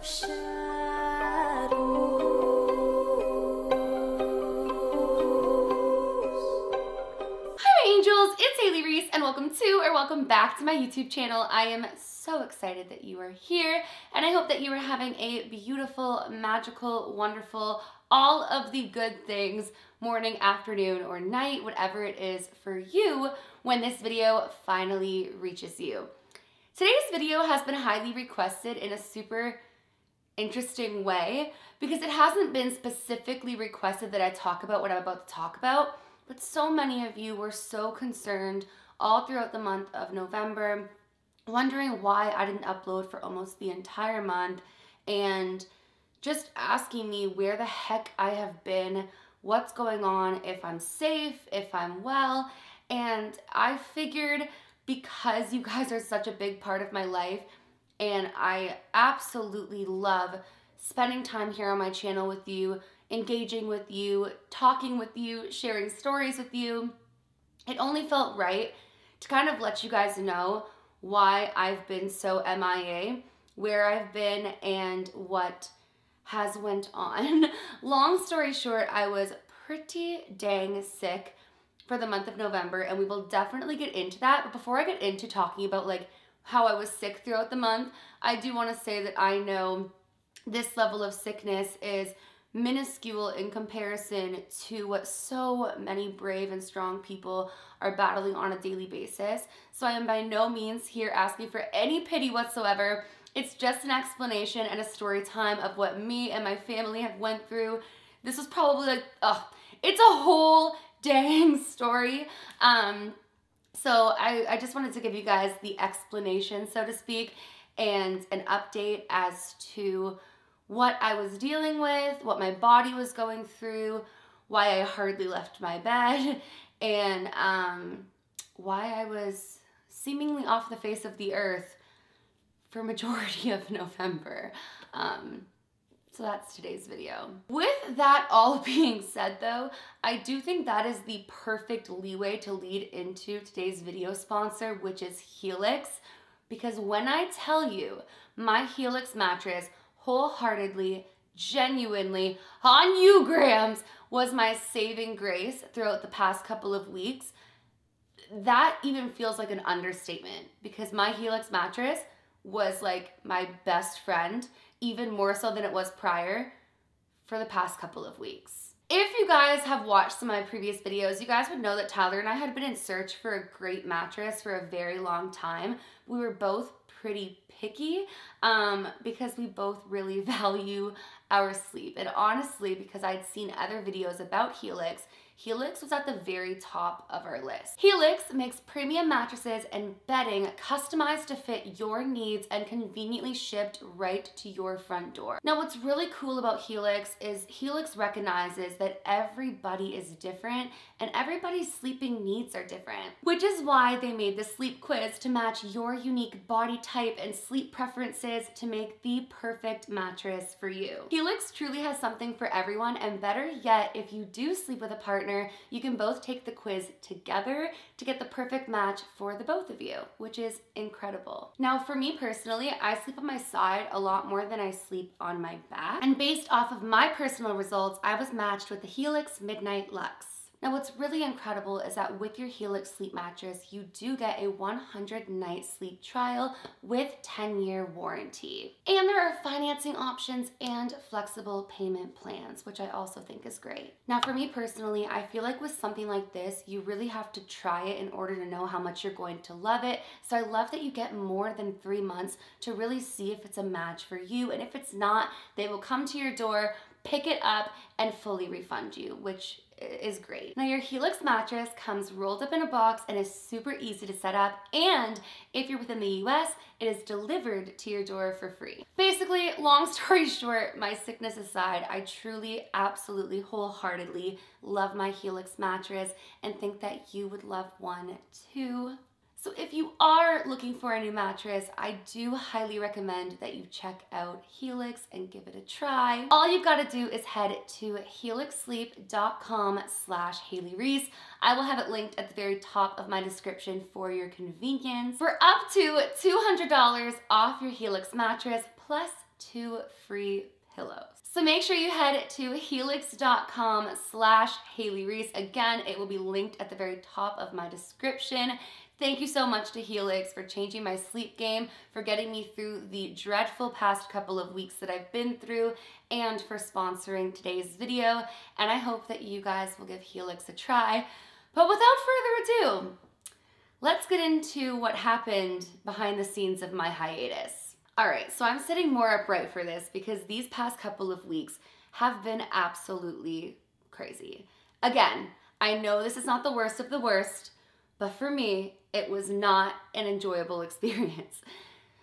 of shadows. Hi angels, it's Hailey Reese and welcome back to my YouTube channel. I am so excited that you are here and I hope that you are having a beautiful, magical, wonderful, all of the good things morning, afternoon, or night, whatever it is for you when this video finally reaches you. Today's video has been highly requested in a super interesting way because it hasn't been specifically requested that I talk about what I'm about to talk about, but so many of you were so concerned all throughout the month of November, wondering why I didn't upload for almost the entire month and just asking me where the heck I have been, what's going on, if I'm safe, if I'm well, and I figured because you guys are such a big part of my life and I absolutely love spending time here on my channel with you, engaging with you, talking with you, sharing stories with you, it only felt right to kind of let you guys know why I've been so MIA, where I've been, and what has went on. Long story short, I was pretty dang sick for the month of November, and we will definitely get into that. But before I get into talking about like how I was sick throughout the month, I do want to say that I know this level of sickness is minuscule in comparison to what so many brave and strong people are battling on a daily basis. So I am by no means here asking for any pity whatsoever. It's just an explanation and a story time of what me and my family have went through. This was probably like, it's a whole dang story. So I just wanted to give you guys the explanation, so to speak, and an update as to what I was dealing with, what my body was going through, why I hardly left my bed, and why I was seemingly off the face of the earth for majority of November. So that's today's video. With that all being said though, I do think that is the perfect leeway to lead into today's video sponsor, which is Helix. Because when I tell you my Helix mattress wholeheartedly, genuinely, on you grams, was my saving grace throughout the past couple of weeks, that even feels like an understatement because my Helix mattress was like my best friend, even more so than it was prior, for the past couple of weeks. If you guys have watched some of my previous videos, you guys would know that Tyler and I had been in search for a great mattress for a very long time. We were both pretty picky because we both really value our sleep. And honestly, because I'd seen other videos about Helix, Helix was at the very top of our list. Helix makes premium mattresses and bedding customized to fit your needs and conveniently shipped right to your front door. Now, what's really cool about Helix is Helix recognizes that everybody is different and everybody's sleeping needs are different, which is why they made the sleep quiz to match your unique body type and sleep preferences to make the perfect mattress for you. Helix truly has something for everyone, and better yet, if you do sleep with a partner, you can both take the quiz together to get the perfect match for the both of you, which is incredible. Now, for me personally, I sleep on my side a lot more than I sleep on my back. And based off of my personal results, I was matched with the Helix Midnight Luxe. Now, what's really incredible is that with your Helix sleep mattress, you do get a 100-night sleep trial with 10-year warranty. And there are financing options and flexible payment plans, which I also think is great. Now, for me personally, I feel like with something like this, you really have to try it in order to know how much you're going to love it. So I love that you get more than 3 months to really see if it's a match for you. And if it's not, they will come to your door, pick it up, and fully refund you, which is great. Now, your Helix mattress comes rolled up in a box and is super easy to set up, and if you're within the US, it is delivered to your door for free. Basically, long story short, my sickness aside, I truly, absolutely, wholeheartedly love my Helix mattress and think that you would love one too. So if you are looking for a new mattress, I do highly recommend that you check out Helix and give it a try. All you've got to do is head to helixsleep.com/Hailey Reese. I will have it linked at the very top of my description for your convenience. For up to $200 off your Helix mattress plus 2 free pillows. So make sure you head to helix.com/Hailey Reese. Again, it will be linked at the very top of my description. Thank you so much to Helix for changing my sleep game, for getting me through the dreadful past couple of weeks that I've been through, and for sponsoring today's video. And I hope that you guys will give Helix a try. But without further ado, let's get into what happened behind the scenes of my hiatus. All right, so I'm sitting more upright for this because these past couple of weeks have been absolutely crazy. Again, I know this is not the worst of the worst, but for me, it was not an enjoyable experience.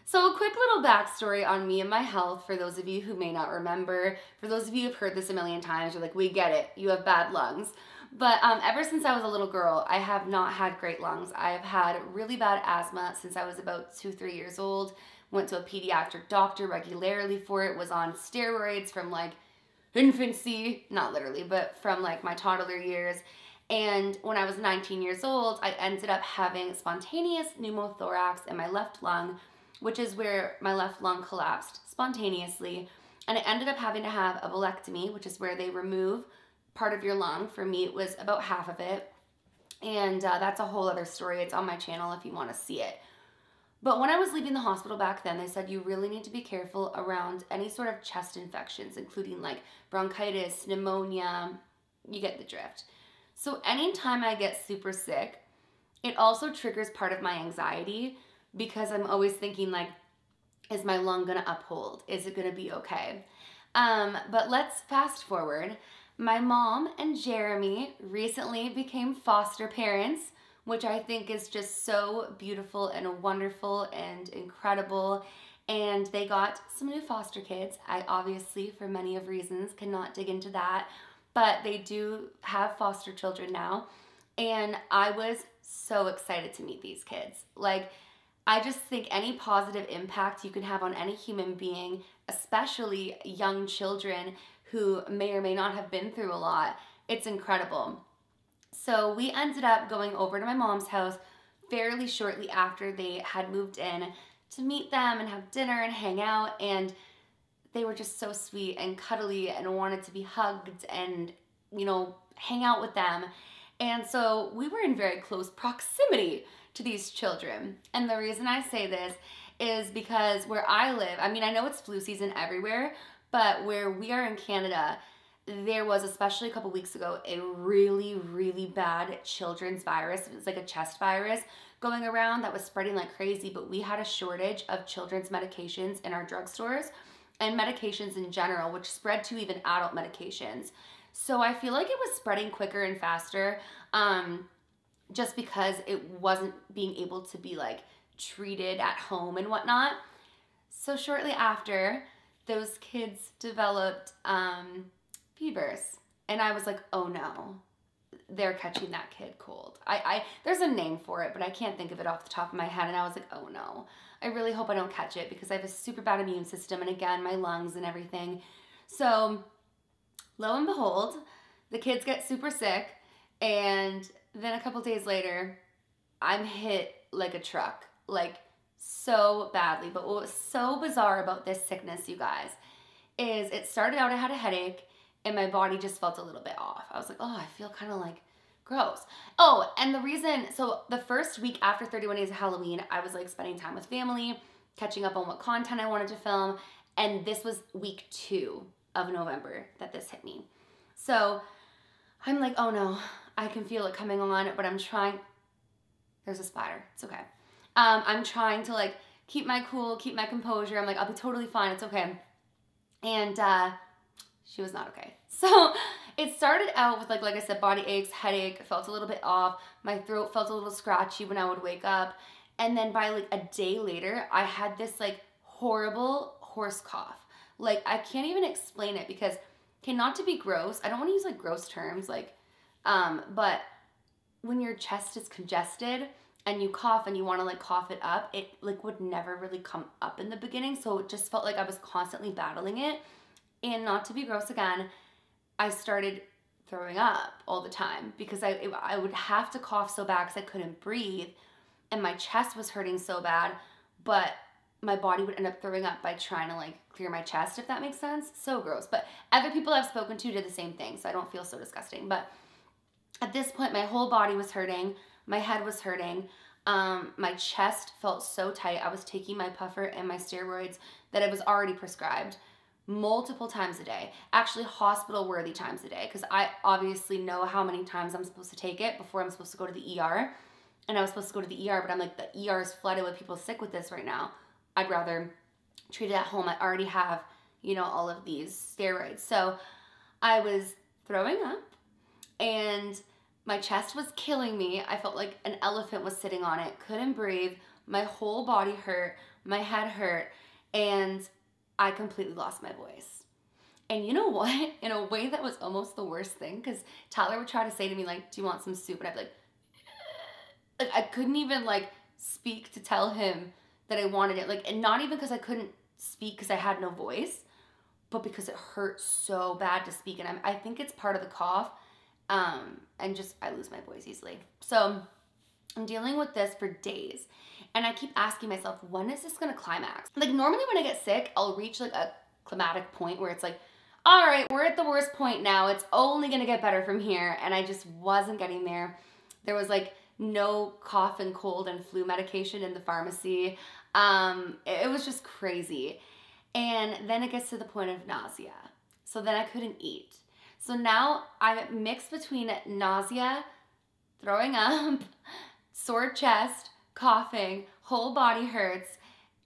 So a quick little backstory on me and my health for those of you who may not remember. For those of you who've heard this a million times, you're like, we get it, you have bad lungs. But ever since I was a little girl, I have not had great lungs. I have had really bad asthma since I was about 2-3 years old. Went to a pediatric doctor regularly for it, was on steroids from like infancy, not literally, but from like my toddler years. And when I was 19 years old, I ended up having spontaneous pneumothorax in my left lung, which is where my left lung collapsed spontaneously. And I ended up having to have a valectomy, which is where they remove part of your lung. For me, it was about half of it. And that's a whole other story. It's on my channel if you want to see it. But when I was leaving the hospital back then, they said you really need to be careful around any sort of chest infections, including like bronchitis, pneumonia, you get the drift. So anytime I get super sick, it also triggers part of my anxiety because I'm always thinking like, is my lung gonna uphold? Is it gonna be okay? But let's fast forward. My mom and Jeremy recently became foster parents, which I think is just so beautiful and wonderful and incredible. And they got some new foster kids. I obviously, for many of reasons, cannot dig into that, but they do have foster children now. And I was so excited to meet these kids. Like, I just think any positive impact you can have on any human being, especially young children who may or may not have been through a lot, it's incredible. So we ended up going over to my mom's house fairly shortly after they had moved in to meet them and have dinner and hang out, and they were just so sweet and cuddly and wanted to be hugged and, you know, hang out with them. And so we were in very close proximity to these children. And the reason I say this is because where I live, I mean, I know it's flu season everywhere, but where we are in Canada, there was, especially a couple weeks ago, a really, really bad children's virus. It was like a chest virus going around that was spreading like crazy, but we had a shortage of children's medications in our drugstores and medications in general, which spread to even adult medications. So I feel like it was spreading quicker and faster just because it wasn't being able to be like treated at home and whatnot. So shortly after, those kids developed fevers. And I was like, oh no, they're catching that kid cold. There's a name for it, but I can't think of it off the top of my head. And I was like, oh no, I really hope I don't catch it because I have a super bad immune system. And again, my lungs and everything. So lo and behold, the kids get super sick. And then a couple days later, I'm hit like a truck, like so badly. But what was so bizarre about this sickness, you guys, is it started out, I had a headache and my body just felt a little bit off. I was like, oh, I feel kind of like gross. Oh, and the reason, so the first week after 31 days of Halloween, I was like spending time with family, catching up on what content I wanted to film. And this was week 2 of November that this hit me. So I'm like, oh no, I can feel it coming on, but I'm trying, there's a spider, it's okay. I'm trying to like keep my cool, keep my composure. I'm like, I'll be totally fine, it's okay. And she was not okay. So it started out with like I said, body aches, headache, felt a little bit off. My throat felt a little scratchy when I would wake up. And then by like a day later, I had this like horrible horse cough. Like I can't even explain it because, okay, not to be gross, I don't want to use like gross terms, like, but when your chest is congested and you cough and you want to like cough it up, it like would never really come up in the beginning. So it just felt like I was constantly battling it. And not to be gross again, I started throwing up all the time because I would have to cough so bad because I couldn't breathe and my chest was hurting so bad, but my body would end up throwing up by trying to like clear my chest, if that makes sense. So gross. But other people I've spoken to did the same thing, so I don't feel so disgusting. But at this point, my whole body was hurting. My head was hurting. My chest felt so tight. I was taking my puffer and my steroids that it was already prescribed multiple times a day. Actually, hospital-worthy times a day, because I obviously know how many times I'm supposed to take it before I'm supposed to go to the ER. And I was supposed to go to the ER, but I'm like, the ER is flooded with people sick with this right now. I'd rather treat it at home. I already have, you know, all of these steroids. So I was throwing up and my chest was killing me. I felt like an elephant was sitting on it, couldn't breathe. My whole body hurt, my head hurt, and I completely lost my voice. And you know what? In a way that was almost the worst thing, because Tyler would try to say to me, like, do you want some soup? And I'd be like, I couldn't even like speak to tell him that I wanted it. Like, and not even because I couldn't speak because I had no voice, but because it hurt so bad to speak. And I think it's part of the cough. And just, I lose my voice easily. So I'm dealing with this for days. And I keep asking myself, when is this gonna climax? Like, normally when I get sick, I'll reach like a climatic point where it's like, all right, we're at the worst point now. It's only gonna get better from here. And I just wasn't getting there. There was like no cough and cold and flu medication in the pharmacy. It was just crazy. And then it gets to the point of nausea. So then I couldn't eat. So now I'm mixed between nausea, throwing up, sore chest, coughing, whole body hurts,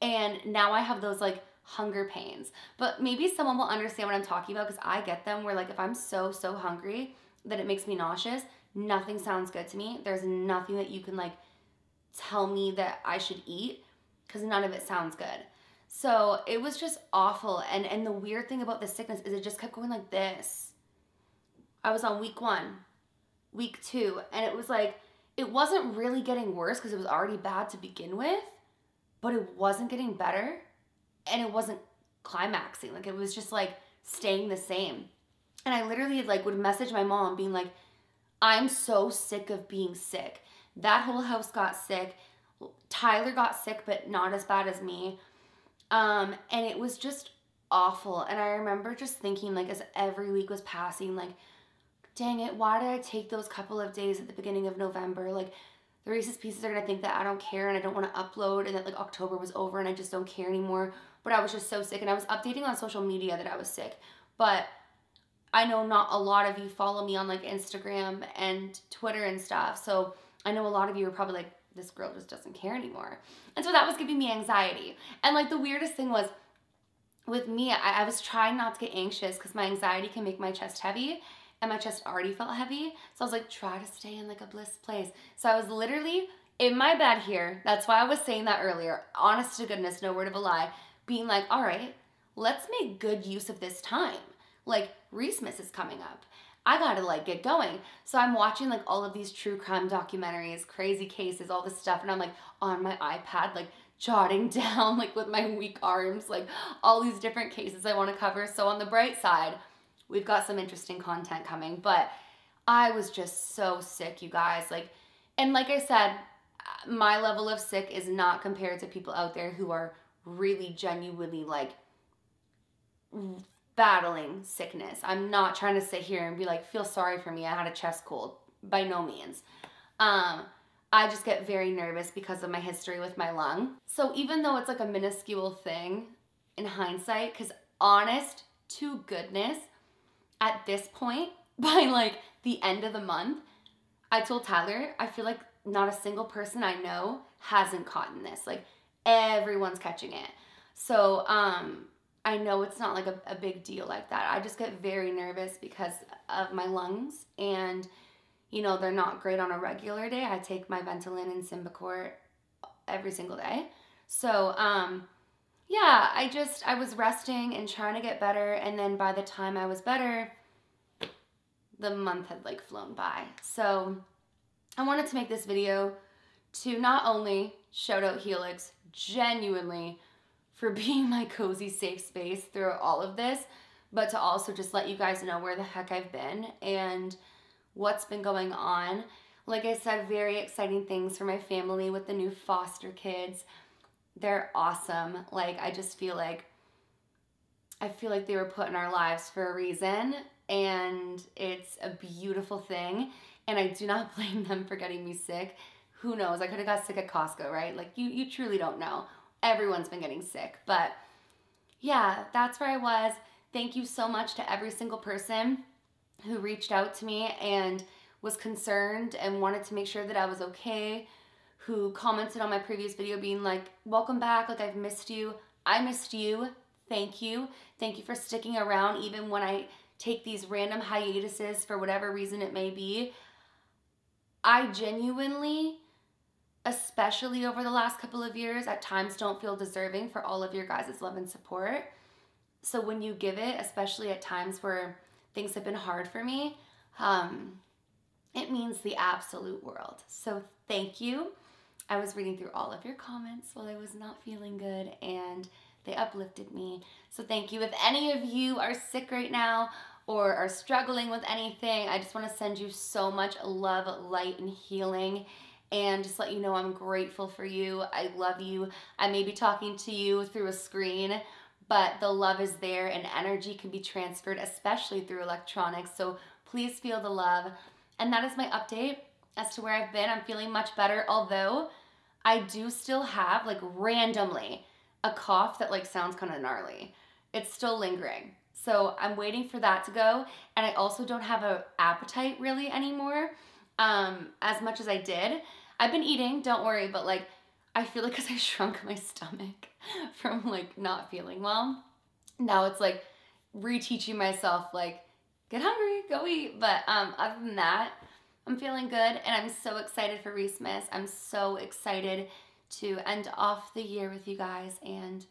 and now I have those like hunger pains. But maybe someone will understand what I'm talking about, because I get them where like if I'm so hungry that it makes me nauseous, nothing sounds good to me. There's nothing that you can like tell me that I should eat, because none of it sounds good. So it was just awful. And the weird thing about this sickness is it just kept going like this. I was on week 1, week 2, and it was like, it wasn't really getting worse because it was already bad to begin with, but it wasn't getting better, and it wasn't climaxing. Like, it was just like staying the same. And I literally like would message my mom being like, I'm so sick of being sick. That whole house got sick. Tyler got sick, but not as bad as me. And it was just awful. And I remember just thinking, like, as every week was passing, like, dang it, why did I take those couple of days at the beginning of November? Like, the Reese's Pieces are gonna think that I don't care and I don't want to upload, and that like October was over and I just don't care anymore. But I was just so sick, and I was updating on social media that I was sick. But I know not a lot of you follow me on like Instagram and Twitter and stuff. So I know a lot of you are probably like, this girl just doesn't care anymore. And so that was giving me anxiety. And like the weirdest thing was, with me, I was trying not to get anxious because my anxiety can make my chest heavy, and my chest already felt heavy. So I was like, try to stay in like a bliss place. So I was literally in my bed here. That's why I was saying that earlier. Honest to goodness, no word of a lie. Being like, all right, let's make good use of this time. Like, Reesemas is coming up. I gotta like get going. So I'm watching like all of these true crime documentaries, crazy cases, all this stuff. And I'm like on my iPad, like jotting down like with my weak arms, like all these different cases I want to cover. So on the bright side, we've got some interesting content coming. But I was just so sick, you guys. Like, and like I said, my level of sick is not compared to people out there who are really genuinely like battling sickness. I'm not trying to sit here and be like, feel sorry for me, I had a chest cold. By no means. I just get very nervous because of my history with my lung. So even though it's like a minuscule thing in hindsight, because honest to goodness, at this point, by like the end of the month, I told Tyler, I feel like not a single person I know hasn't caught this. Like, everyone's catching it. So, I know it's not like a big deal like that. I just get very nervous because of my lungs, and you know, they're not great on a regular day. I take my Ventolin and Symbicort every single day. So, yeah, I was resting and trying to get better, and then by the time I was better, the month had like flown by. So I wanted to make this video to not only shout out Helix genuinely for being my cozy safe space through all of this, but to also just let you guys know where the heck I've been and what's been going on. Like I said, very exciting things for my family with the new foster kids. They're awesome. Like, I just feel like, they were put in our lives for a reason, and it's a beautiful thing. And I do not blame them for getting me sick. Who knows? I could have got sick at Costco, right? Like, you truly don't know. Everyone's been getting sick. But yeah, that's where I was. Thank you so much to every single person who reached out to me and was concerned and wanted to make sure that I was okay, who commented on my previous video being like, welcome back, like I've missed you. I missed you. Thank you. Thank you for sticking around even when I take these random hiatuses for whatever reason it may be. I genuinely, especially over the last couple of years, at times don't feel deserving for all of your guys' love and support. So when you give it, especially at times where things have been hard for me, it means the absolute world. So thank you. I was reading through all of your comments while I was not feeling good, and they uplifted me. So thank you. If any of you are sick right now or are struggling with anything, I just want to send you so much love, light, and healing, and just let you know I'm grateful for you. I love you. I may be talking to you through a screen, but the love is there, and energy can be transferred, especially through electronics. So please feel the love. And that is my update as to where I've been. I'm feeling much better, although I do still have, like, randomly a cough that, like, sounds kind of gnarly. It's still lingering. So I'm waiting for that to go. And I also don't have an appetite really anymore, as much as I did. I've been eating, don't worry, but like, I feel like because I shrunk my stomach from like not feeling well, now it's like reteaching myself, like, get hungry, go eat. But other than that, I'm feeling good, and I'm so excited for Reese-mas. I'm so excited to end off the year with you guys, and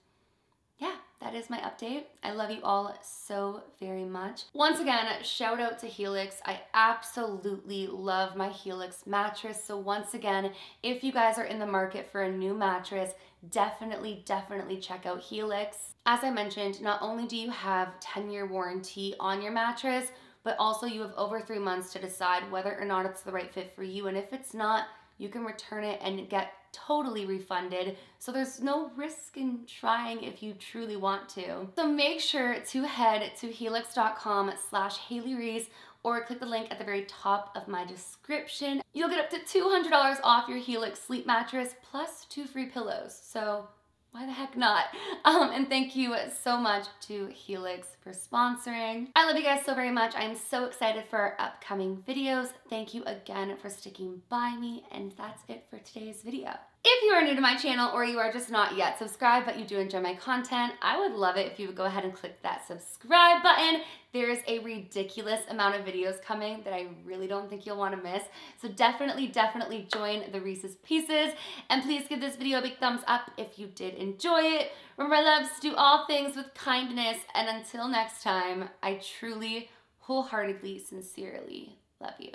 yeah, that is my update. I love you all so very much. Once again, shout out to Helix. I absolutely love my Helix mattress. So once again, if you guys are in the market for a new mattress, definitely check out Helix. As I mentioned, not only do you have 10-year warranty on your mattress, but also you have over 3 months to decide whether or not it's the right fit for you. And if it's not, you can return it and get totally refunded. So there's no risk in trying if you truly want to. So make sure to head to helix.com/Hailey Reese or click the link at the very top of my description. You'll get up to $200 off your Helix sleep mattress plus 2 free pillows. So why the heck not? And thank you so much to Helix for sponsoring. I love you guys so very much. I'm so excited for our upcoming videos. Thank you again for sticking by me, and that's it for today's video. If you are new to my channel or you are just not yet subscribed but you do enjoy my content, I would love it if you would go ahead and click that subscribe button. There is a ridiculous amount of videos coming that I really don't think you'll want to miss. So definitely join the Reese's Pieces, and please give this video a big thumbs up if you did enjoy it. Remember, loves, do all things with kindness, and until next time, I truly, wholeheartedly, sincerely love you.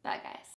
Bye, guys.